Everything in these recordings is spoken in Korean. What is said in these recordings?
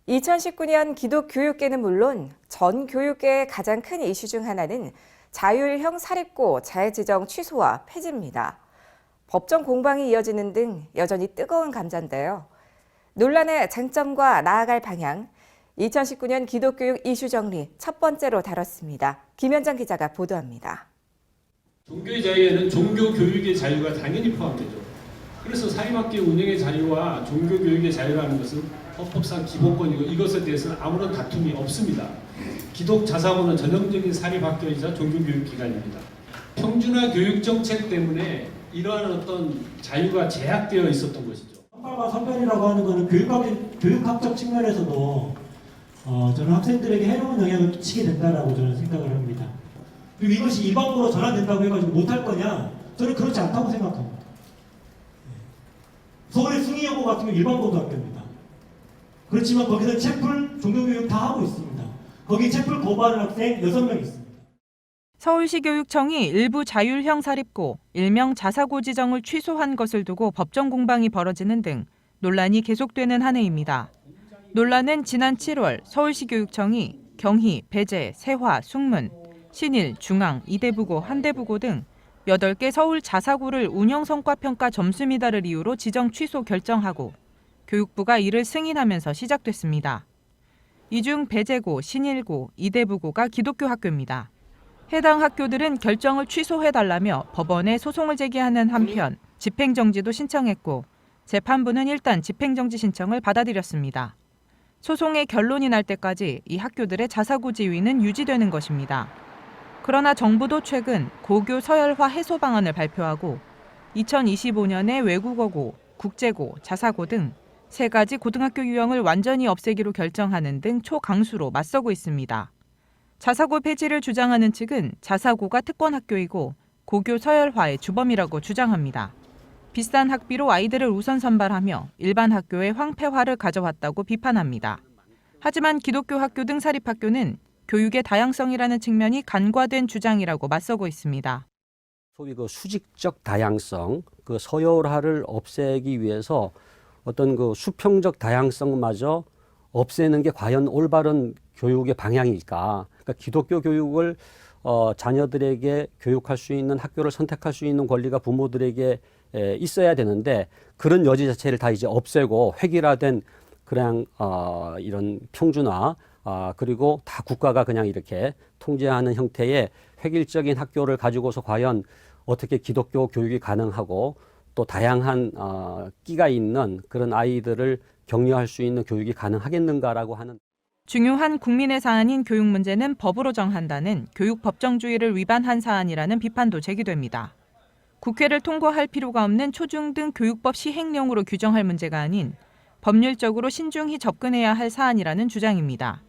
2019년 기독교육계는 물론 전 교육계의 가장 큰 이슈 중 하나는 자율형 사립고 자해지정 취소와 폐지입니다. 법정 공방이 이어지는 등 여전히 뜨거운 감자인데요. 논란의 쟁점과 나아갈 방향, 2019년 기독교육 이슈 정리 첫 번째로 다뤘습니다. 김현정 기자가 보도합니다. 종교의 자유에는 종교교육의 자유가 당연히 포함되죠. 그래서 사립학교 운영의 자유와 종교교육의 자유라는 것은 헌법상 기본권이고 이것에 대해서는 아무런 다툼이 없습니다. 기독자사고는 전형적인 사립학교이자 종교교육기관입니다. 평준화 교육정책 때문에 이러한 어떤 자유가 제약되어 있었던 것이죠. 선발과 선별이라고 하는 것은 교육학적 측면에서도 저는 학생들에게 해로운 영향을 끼치게 된다라고 저는 생각을 합니다. 그리고 이것이 일반고로 전환된다고 해가지고 못할 거냐? 저는 그렇지 않다고 생각합니다. 서울의 숭이여고 같은 경우 일반고등학교입니다. 그렇지만 거기는 채플, 종교교육 다 하고 있습니다. 거기 채플 거부하는 학생 6명 있습니다. 서울시 교육청이 일부 자율형 사립고, 일명 자사고 지정을 취소한 것을 두고 법정 공방이 벌어지는 등 논란이 계속되는 한 해입니다. 논란은 지난 7월 서울시 교육청이 경희, 배재, 세화, 숭문, 신일, 중앙, 이대부고, 한대부고 등 8개 서울 자사고를 운영성과평가 점수 미달을 이유로 지정 취소 결정하고 교육부가 이를 승인하면서 시작됐습니다. 이 중 배재고, 신일고, 이대부고가 기독교 학교입니다. 해당 학교들은 결정을 취소해달라며 법원에 소송을 제기하는 한편 집행정지도 신청했고 재판부는 일단 집행정지 신청을 받아들였습니다. 소송의 결론이 날 때까지 이 학교들의 자사고 지위는 유지되는 것입니다. 그러나 정부도 최근 고교 서열화 해소 방안을 발표하고 2025년에 외국어고, 국제고, 자사고 등 3가지 고등학교 유형을 완전히 없애기로 결정하는 등 초강수로 맞서고 있습니다. 자사고 폐지를 주장하는 측은 자사고가 특권학교이고 고교 서열화의 주범이라고 주장합니다. 비싼 학비로 아이들을 우선 선발하며 일반 학교의 황폐화를 가져왔다고 비판합니다. 하지만 기독교 학교 등 사립학교는 교육의 다양성이라는 측면이 간과된 주장이라고 맞서고 있습니다. 소위 그 수직적 다양성, 그 서열화를 없애기 위해서 어떤 그 수평적 다양성마저 없애는 게 과연 올바른 교육의 방향일까? 그러니까 기독교 교육을 자녀들에게 교육할 수 있는 학교를 선택할 수 있는 권리가 부모들에게 있어야 되는데 그런 여지 자체를 다 이제 없애고 획일화된 그냥 이런 평준화 그리고 다 국가가 그냥 이렇게 통제하는 형태의 획일적인 학교를 가지고서 과연 어떻게 기독교 교육이 가능하고 또 다양한 끼가 있는 그런 아이들을 격려할 수 있는 교육이 가능하겠는가라고 하는 중요한 국민의 사안인 교육 문제는 법으로 정한다는 교육 법정주의를 위반한 사안이라는 비판도 제기됩니다. 국회를 통과할 필요가 없는 초중등 교육법 시행령으로 규정할 문제가 아닌 법률적으로 신중히 접근해야 할 사안이라는 주장입니다.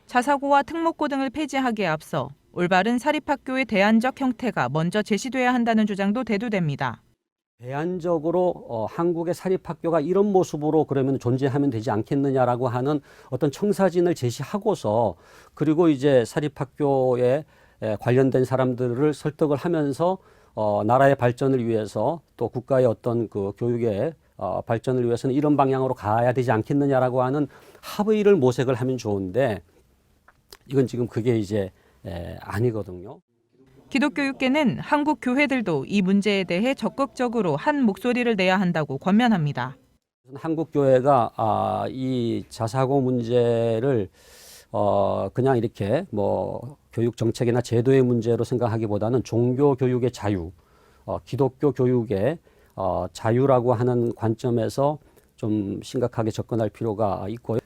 자사고와 특목고 등을 폐지하기에 앞서 올바른 사립학교의 대안적 형태가 먼저 제시돼야 한다는 주장도 대두됩니다. 대안적으로 한국의 사립학교가 이런 모습으로 그러면 존재하면 되지 않겠느냐라고 하는 어떤 청사진을 제시하고서 그리고 이제 사립학교에 관련된 사람들을 설득을 하면서 나라의 발전을 위해서 또 국가의 어떤 그 교육의 발전을 위해서는 이런 방향으로 가야 되지 않겠느냐라고 하는 합의를 모색을 하면 좋은데 이건 지금 그게 이제 아니거든요. 기독교육계는 한국 교회들도 이 문제에 대해 적극적으로 한 목소리를 내야 한다고 권면합니다. 한국 교회가 이 자사고 문제를 그냥 이렇게 뭐 교육 정책이나 제도의 문제로 생각하기보다는 종교 교육의 자유, 기독교 교육의 자유라고 하는 관점에서 좀 심각하게 접근할 필요가 있고요.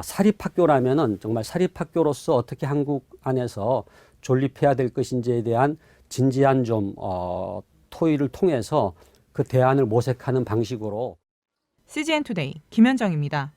사립학교라면은 정말 사립학교로서 어떻게 한국 안에서 존립해야 될 것인지에 대한 진지한 좀 토의를 통해서 그 대안을 모색하는 방식으로. CGN 투데이 김현정입니다.